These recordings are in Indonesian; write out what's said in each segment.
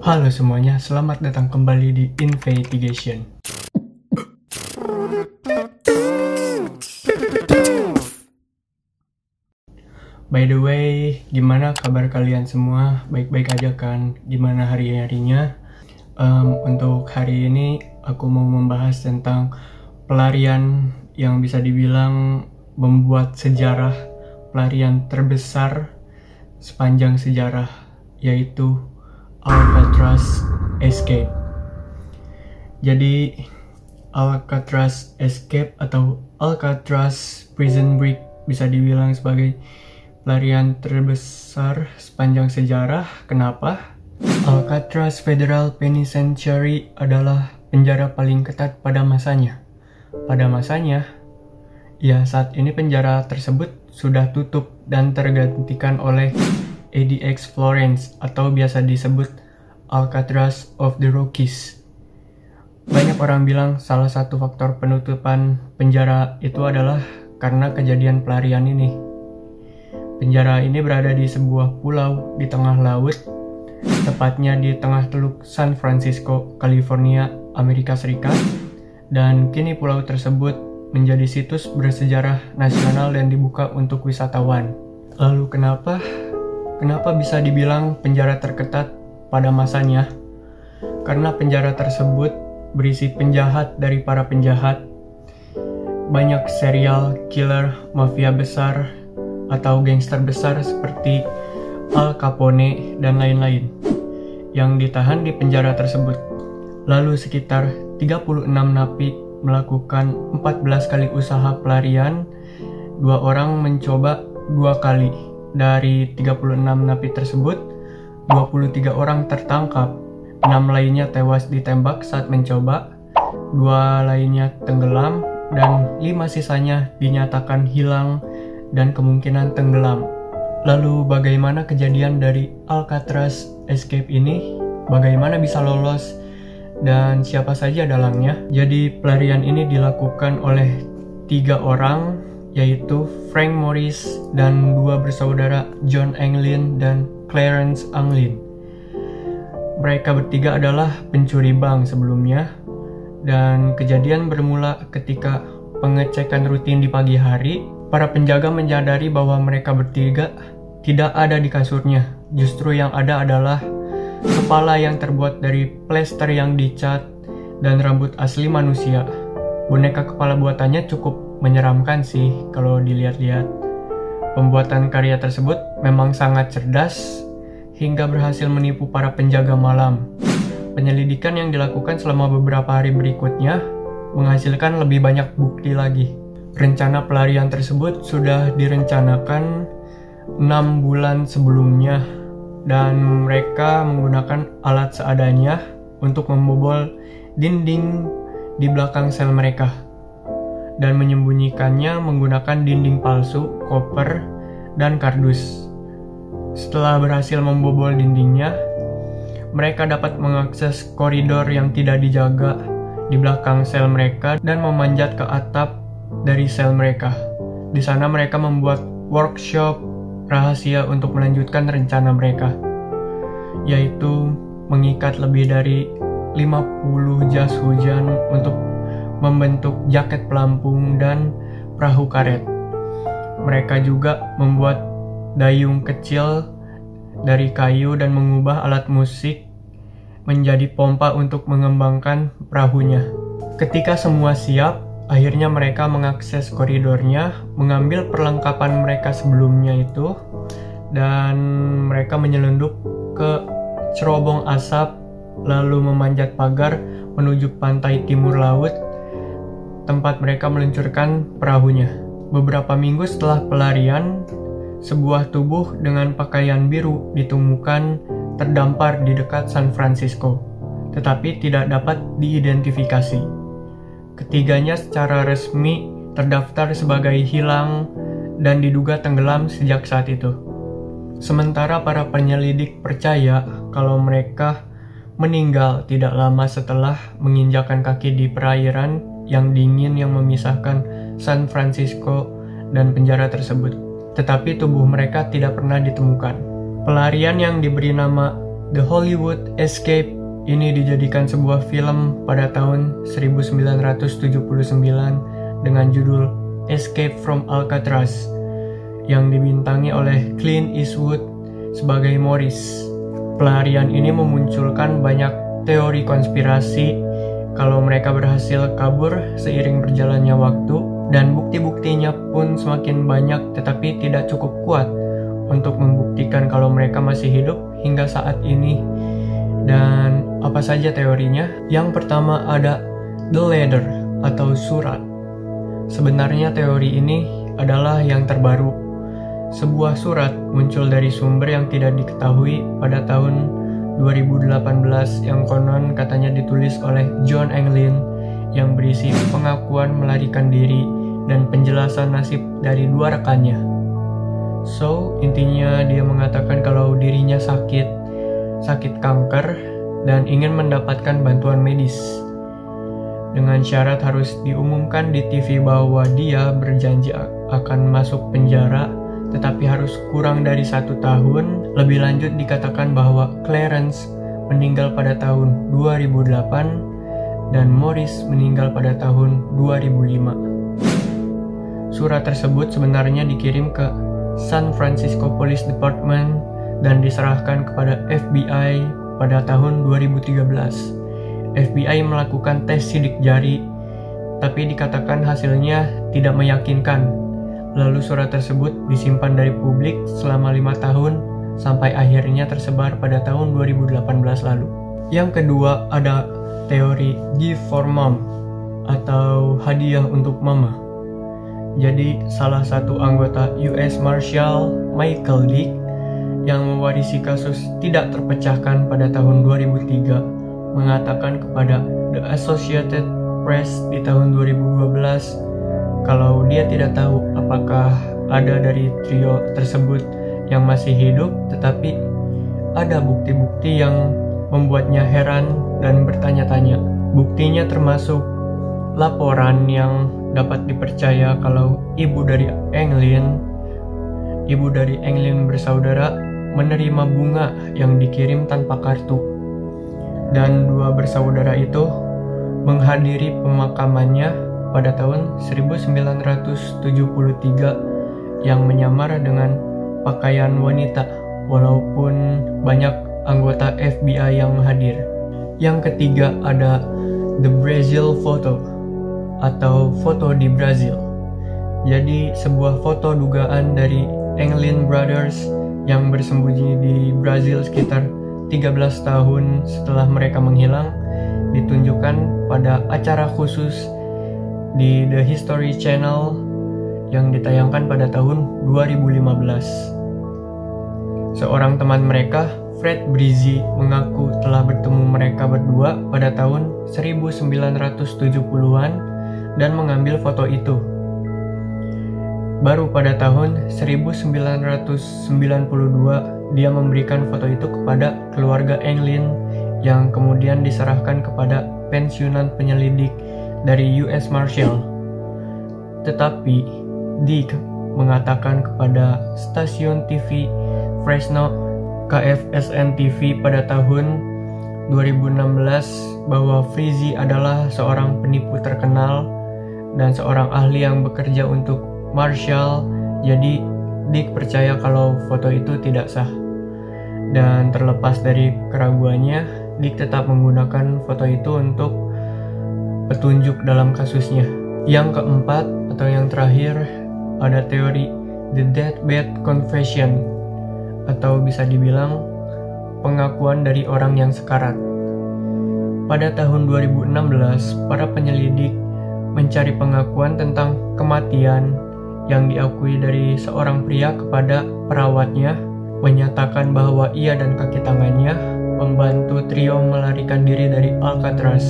Halo semuanya, selamat datang kembali di Investigation. By the way, gimana kabar kalian semua? Baik-baik aja kan? Gimana hari-harinya? Untuk hari ini aku mau membahas tentang pelarian yang bisa dibilang membuat sejarah, pelarian terbesar sepanjang sejarah, yaitu Alcatraz Escape. Jadi Alcatraz Escape atau Alcatraz Prison Break bisa dibilang sebagai pelarian terbesar sepanjang sejarah. Kenapa? Alcatraz Federal Penitentiary adalah penjara paling ketat pada masanya. Ya, saat ini penjara tersebut sudah tutup dan tergantikan oleh ADX Florence atau biasa disebut Alcatraz of the Rockies. Banyak orang bilang salah satu faktor penutupan penjara itu adalah karena kejadian pelarian ini. Penjara ini berada di sebuah pulau di tengah laut, tepatnya di tengah teluk San Francisco, California, Amerika Serikat, dan kini pulau tersebut menjadi situs bersejarah nasional dan dibuka untuk wisatawan. Lalu kenapa bisa dibilang penjara terketat pada masanya? Karena penjara tersebut berisi penjahat dari para penjahat, banyak serial killer, mafia besar, atau gangster besar seperti Al Capone dan lain-lain yang ditahan di penjara tersebut. Lalu sekitar 36 napi melakukan 14 kali usaha pelarian, 2 orang mencoba 2 kali. Dari 36 napi tersebut, 23 orang tertangkap, 6 lainnya tewas ditembak saat mencoba, 2 lainnya tenggelam, dan 5 sisanya dinyatakan hilang dan kemungkinan tenggelam. Lalu bagaimana kejadian dari Alcatraz Escape ini? Bagaimana bisa lolos? Dan siapa saja dalangnya? Jadi pelarian ini dilakukan oleh 3 orang, yaitu Frank Morris dan 2 bersaudara John Anglin dan Clarence Anglin. Mereka bertiga adalah pencuri bank sebelumnya, dan kejadian bermula ketika pengecekan rutin di pagi hari. Para penjaga menyadari bahwa mereka bertiga tidak ada di kasurnya. Justru yang ada adalah kepala yang terbuat dari plester yang dicat dan rambut asli manusia. Boneka kepala buatannya cukup menyeramkan sih kalau dilihat-lihat. Pembuatan karya tersebut memang sangat cerdas hingga berhasil menipu para penjaga malam. Penyelidikan yang dilakukan selama beberapa hari berikutnya menghasilkan lebih banyak bukti lagi. Rencana pelarian tersebut sudah direncanakan 6 bulan sebelumnya, dan mereka menggunakan alat seadanya untuk membobol dinding di belakang sel mereka dan menyembunyikannya menggunakan dinding palsu, koper, dan kardus. Setelah berhasil membobol dindingnya, mereka dapat mengakses koridor yang tidak dijaga di belakang sel mereka dan memanjat ke atap dari sel mereka. Di sana mereka membuat workshop rahasia untuk melanjutkan rencana mereka, yaitu mengikat lebih dari 50 jas hujan untuk membentuk jaket pelampung dan perahu karet. Mereka juga membuat dayung kecil dari kayu dan mengubah alat musik menjadi pompa untuk mengembangkan perahunya. Ketika semua siap, akhirnya mereka mengakses koridornya, mengambil perlengkapan mereka sebelumnya itu, dan mereka menyelundup ke cerobong asap, lalu memanjat pagar menuju pantai timur laut, tempat mereka meluncurkan perahunya. Beberapa minggu setelah pelarian, sebuah tubuh dengan pakaian biru ditemukan terdampar di dekat San Francisco, tetapi tidak dapat diidentifikasi. Ketiganya secara resmi terdaftar sebagai hilang dan diduga tenggelam sejak saat itu. Sementara para penyelidik percaya kalau mereka meninggal tidak lama setelah menginjakan kaki di perairan yang dingin yang memisahkan San Francisco dan penjara tersebut. Tetapi tubuh mereka tidak pernah ditemukan. Pelarian yang diberi nama The Hollywood Escape ini dijadikan sebuah film pada tahun 1979 dengan judul Escape from Alcatraz yang dibintangi oleh Clint Eastwood sebagai Morris. Pelarian ini memunculkan banyak teori konspirasi kalau mereka berhasil kabur seiring berjalannya waktu, dan bukti-buktinya pun semakin banyak tetapi tidak cukup kuat untuk membuktikan kalau mereka masih hidup hingga saat ini. Dan apa saja teorinya? Yang pertama ada The Letter atau surat. Sebenarnya teori ini adalah yang terbaru. Sebuah surat muncul dari sumber yang tidak diketahui pada tahun 2018 yang konon katanya ditulis oleh John Englin yang berisi pengakuan melarikan diri dan penjelasan nasib dari dua rekannya. So, intinya dia mengatakan kalau dirinya sakit kanker dan ingin mendapatkan bantuan medis. Dengan syarat harus diumumkan di TV bahwa dia berjanji akan masuk penjara, tetapi harus kurang dari 1 tahun. Lebih lanjut dikatakan bahwa Clarence meninggal pada tahun 2008 dan Morris meninggal pada tahun 2005. Surat tersebut sebenarnya dikirim ke San Francisco Police Department dan diserahkan kepada FBI pada tahun 2013. FBI melakukan tes sidik jari, tapi dikatakan hasilnya tidak meyakinkan. Lalu surat tersebut disimpan dari publik selama 5 tahun sampai akhirnya tersebar pada tahun 2018 lalu. Yang kedua ada teori Gift for Mom atau hadiah untuk mama. Jadi salah satu anggota US Marshal Michael Dick yang mewarisi kasus tidak terpecahkan pada tahun 2003 mengatakan kepada The Associated Press di tahun 2012 kalau dia tidak tahu apakah ada dari trio tersebut yang masih hidup, tetapi ada bukti-bukti yang membuatnya heran dan bertanya-tanya. Buktinya termasuk laporan yang dapat dipercaya kalau ibu dari Englin bersaudara menerima bunga yang dikirim tanpa kartu, dan 2 bersaudara itu menghadiri pemakamannya pada tahun 1973 yang menyamar dengan pakaian wanita walaupun banyak anggota FBI yang hadir. Yang ketiga ada The Brazil Photo atau foto di Brazil. Jadi sebuah foto dugaan dari Englin Brothers yang bersembunyi di Brazil sekitar 13 tahun setelah mereka menghilang ditunjukkan pada acara khusus di The History Channel yang ditayangkan pada tahun 2015. Seorang teman mereka, Fred Brizzi, mengaku telah bertemu mereka berdua pada tahun 1970-an dan mengambil foto itu. Baru pada tahun 1992 dia memberikan foto itu kepada keluarga Englin yang kemudian diserahkan kepada pensiunan penyelidik dari US Marshal. Tetapi Dick mengatakan kepada stasiun TV Fresno KFSN TV pada tahun 2016 bahwa Brizzi adalah seorang penipu terkenal dan seorang ahli yang bekerja untuk Marshal. Jadi Dick percaya kalau foto itu tidak sah. Dan terlepas dari keraguannya, Dick tetap menggunakan foto itu untuk petunjuk dalam kasusnya. Yang keempat atau yang terakhir ada teori The Deathbed Confession atau bisa dibilang pengakuan dari orang yang sekarat. Pada tahun 2016, para penyelidik mencari pengakuan tentang kematian yang diakui dari seorang pria kepada perawatnya, menyatakan bahwa ia dan kaki tangannya membantu trio melarikan diri dari Alcatraz.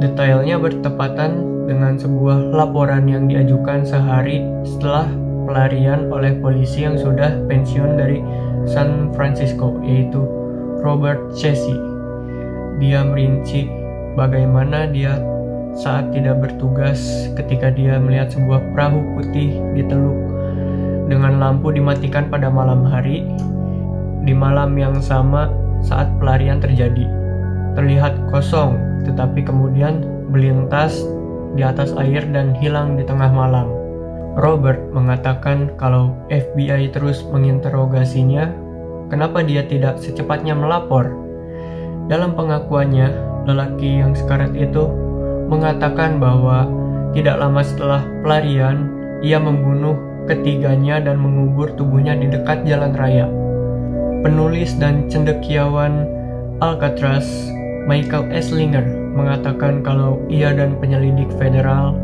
Detailnya bertepatan dengan sebuah laporan yang diajukan sehari setelah pelarian oleh polisi yang sudah pensiun dari San Francisco, yaitu Robert Chessy. Dia merinci bagaimana dia saat tidak bertugas ketika dia melihat sebuah perahu putih di teluk dengan lampu dimatikan pada malam hari. Di malam yang sama, saat pelarian terjadi. Terlihat kosong, tetapi kemudian melintas di atas air dan hilang di tengah malam. Robert mengatakan kalau FBI terus menginterogasinya, kenapa dia tidak secepatnya melapor. Dalam pengakuannya, lelaki yang sekarat itu mengatakan bahwa tidak lama setelah pelarian, ia membunuh ketiganya dan mengubur tubuhnya di dekat jalan raya. Penulis dan cendekiawan Alcatraz, Michael Eslinger, mengatakan kalau ia dan penyelidik federal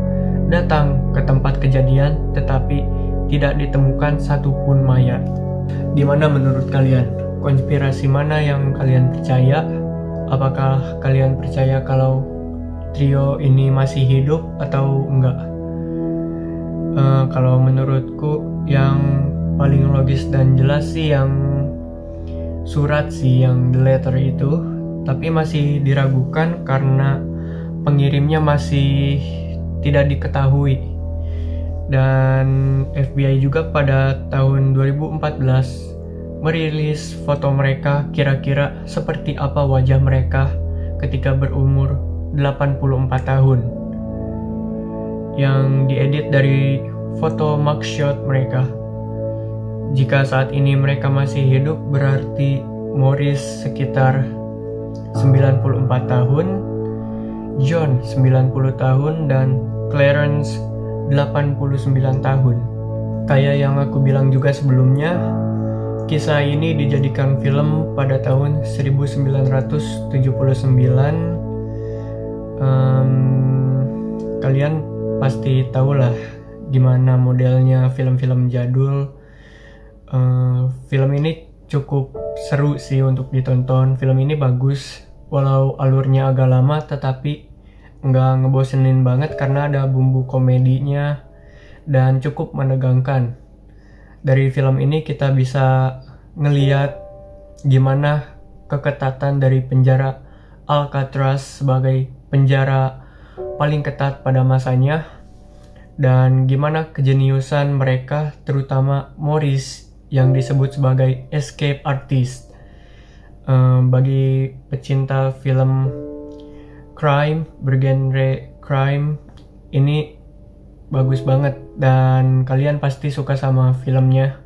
datang ke tempat kejadian tetapi tidak ditemukan satupun mayat. Gimana menurut kalian? Konspirasi mana yang kalian percaya? Apakah kalian percaya kalau trio ini masih hidup atau enggak? Kalau menurutku yang paling logis dan jelas sih yang surat sih, yang the letter itu, tapi masih diragukan karena pengirimnya masih tidak diketahui. Dan FBI juga pada tahun 2014 merilis foto mereka kira-kira seperti apa wajah mereka ketika berumur 84 tahun, yang diedit dari foto mugshot mereka. Jika saat ini mereka masih hidup, berarti Morris sekitar 94 tahun, John 90 tahun, dan Clarence 89 tahun. Kayak yang aku bilang juga sebelumnya, kisah ini dijadikan film pada tahun 1979. Kalian pasti tahulah gimana modelnya film-film jadul. Film ini cukup seru sih untuk ditonton. Film ini bagus, walau alurnya agak lama, tetapi nggak ngebosenin banget karena ada bumbu komedinya dan cukup menegangkan. Dari film ini kita bisa ngeliat gimana keketatan dari penjara Alcatraz sebagai penjara paling ketat pada masanya, dan gimana kejeniusan mereka, terutama Morris yang disebut sebagai escape artist. Bagi pecinta film crime, bergenre crime, ini bagus banget dan kalian pasti suka sama filmnya.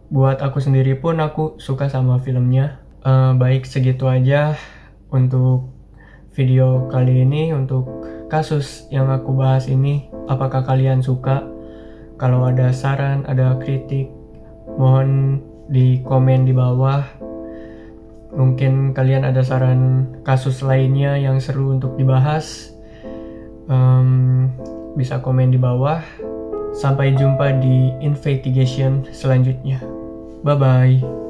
Buat aku sendiri pun aku suka sama filmnya. Baik, segitu aja untuk video kali ini, untuk kasus yang aku bahas ini. Apakah kalian suka? Kalau ada saran, ada kritik, mohon di komen di bawah. Mungkin kalian ada saran kasus lainnya yang seru untuk dibahas, bisa komen di bawah. Sampai jumpa di investigation selanjutnya. Bye bye.